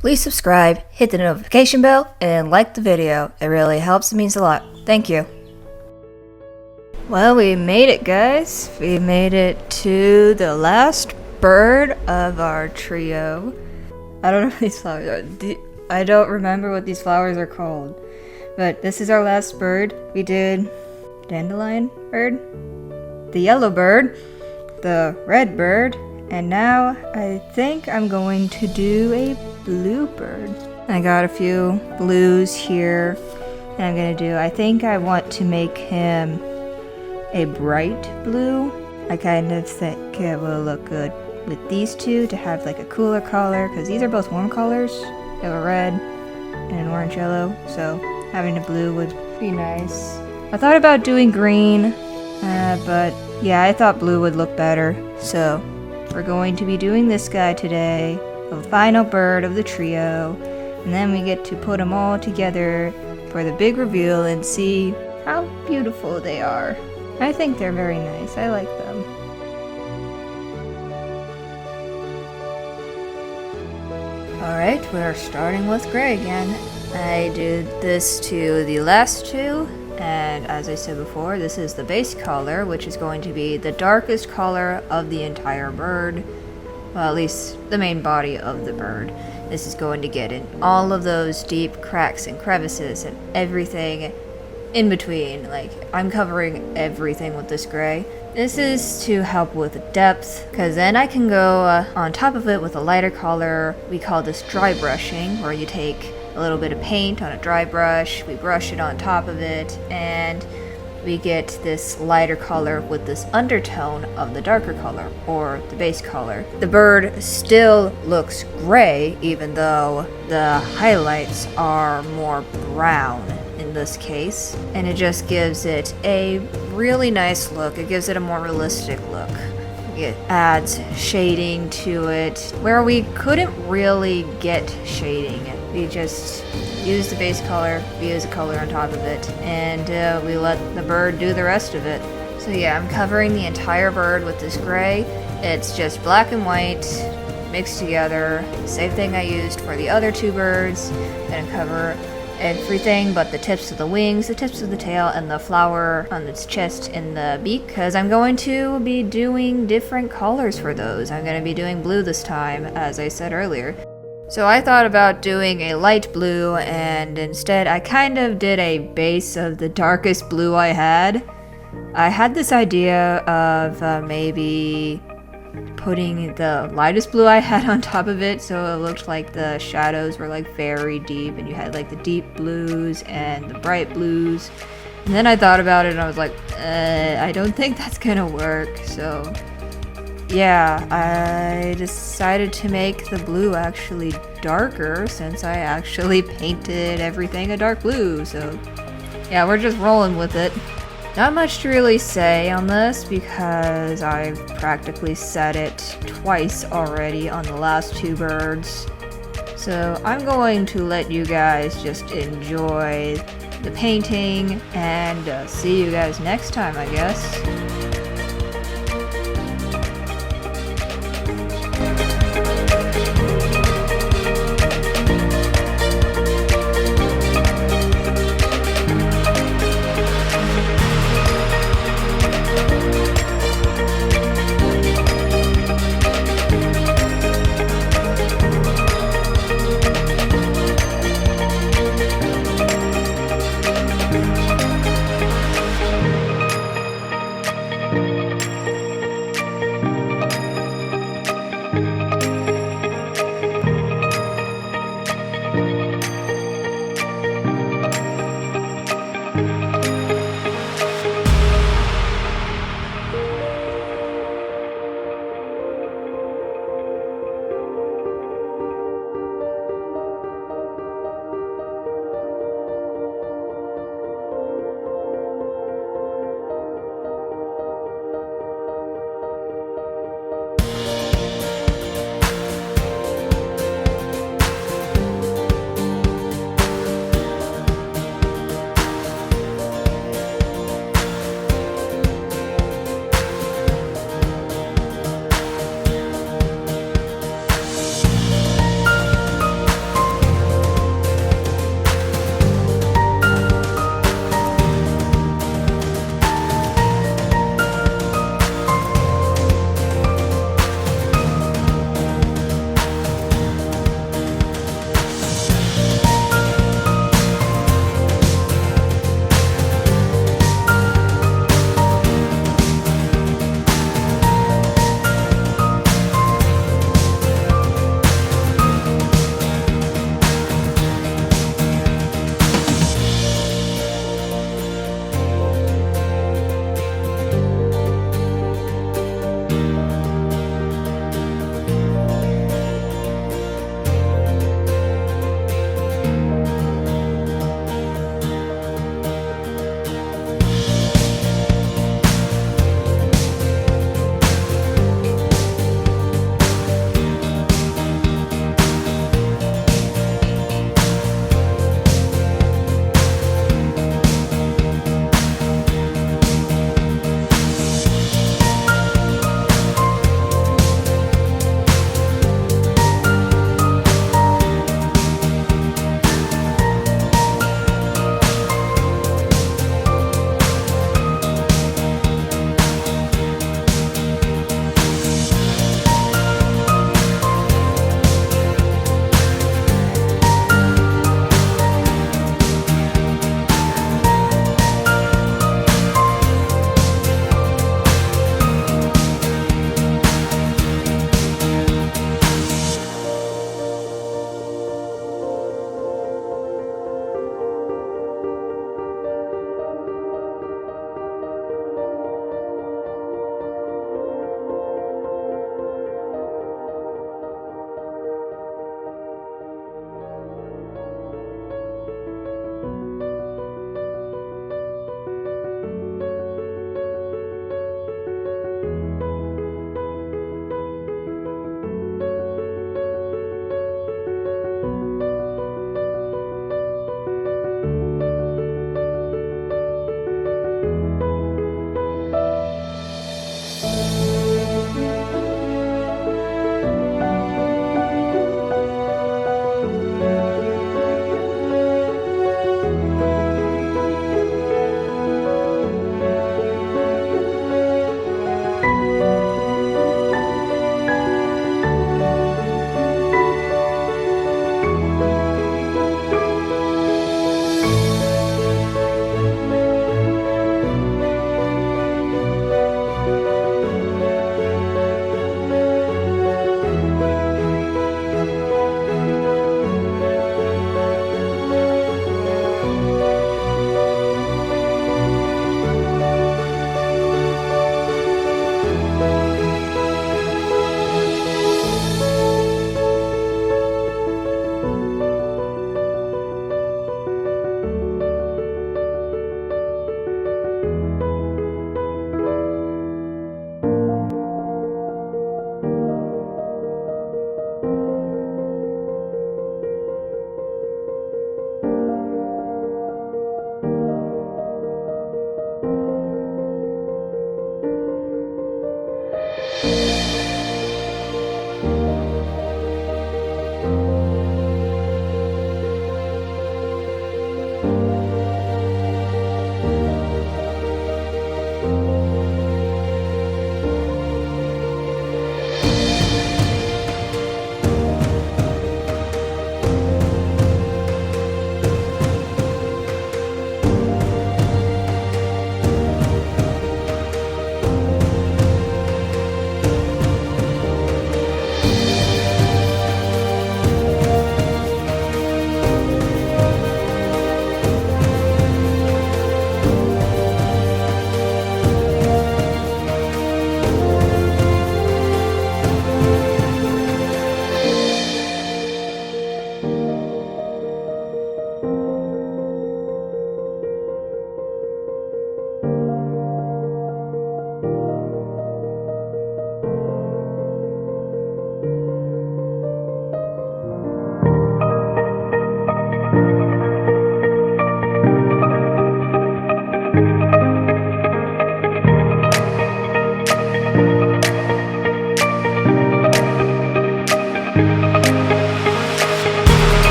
Please subscribe, hit the notification bell, and like the video. It really helps, it means a lot. Thank you. Well, we made it, guys. We made it to the last bird of our trio. I don't know what these flowers are. I don't remember what these flowers are called. But this is our last bird. We did dandelion bird, the yellow bird, the red bird, and now I think I'm going to do a blue bird. I got a few blues here, and I'm gonna do, I think I want to make him a bright blue. I kind of think it will look good with these two to have like a cooler color, because these are both warm colors. They have a red and an orange yellow, so having a blue would be nice. I thought about doing green, but yeah, I thought blue would look better, so we're going to be doing this guy today, the final bird of the trio, and then we get to put them all together for the big reveal and see how beautiful they are. I think they're very nice. I like them. Alright, we're starting with gray again. I did this to the last two, and as I said before, this is the base color, which is going to be the darkest color of the entire bird. Well, at least the main body of the bird. This is going to get in all of those deep cracks and crevices and everything in between. Like, I'm covering everything with this gray. This is to help with depth, because then I can go on top of it with a lighter color. We call this dry brushing, where you take a little bit of paint on a dry brush, we brush it on top of it, and we get this lighter color with this undertone of the darker color, or the base color. The bird still looks gray, even though the highlights are more brown in this case, and it just gives it a really nice look. It gives it a more realistic look. It adds shading to it where we couldn't really get shading. We just use the base color, we use a color on top of it, and we let the bird do the rest of it. So yeah, I'm covering the entire bird with this gray. It's just black and white mixed together. Same thing I used for the other two birds. Gonna cover everything but the tips of the wings, the tips of the tail, and the flower on its chest and the beak, because I'm going to be doing different colors for those. I'm going to be doing blue this time, as I said earlier. So I thought about doing a light blue, and instead I kind of did a base of the darkest blue I had. I had this idea of maybe putting the lightest blue I had on top of it, so it looked like the shadows were like very deep, and you had like the deep blues and the bright blues. And then I thought about it and I was like, I don't think that's gonna work. So yeah, I decided to make the blue actually darker, since I actually painted everything a dark blue. So yeah, we're just rolling with it. Not much to really say on this, because I've practically said it twice already on the last two birds. So I'm going to let you guys just enjoy the painting, and see you guys next time, I guess.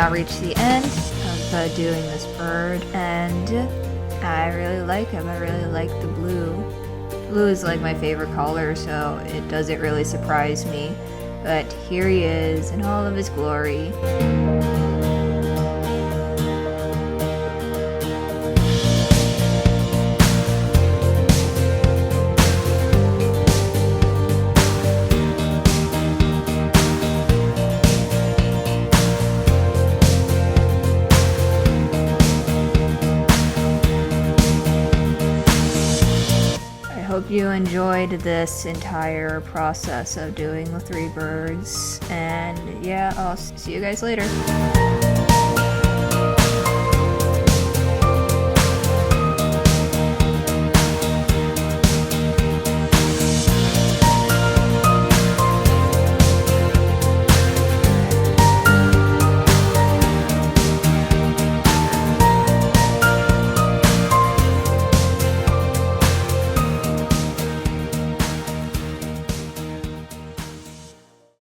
now reached the end of doing this bird, and I really like him. I really like the blue. Blue is like my favorite color, so it doesn't really surprise me. But here he is in all of his glory. Hope you enjoyed this entire process of doing the 3 birds, and yeah, I'll see you guys later.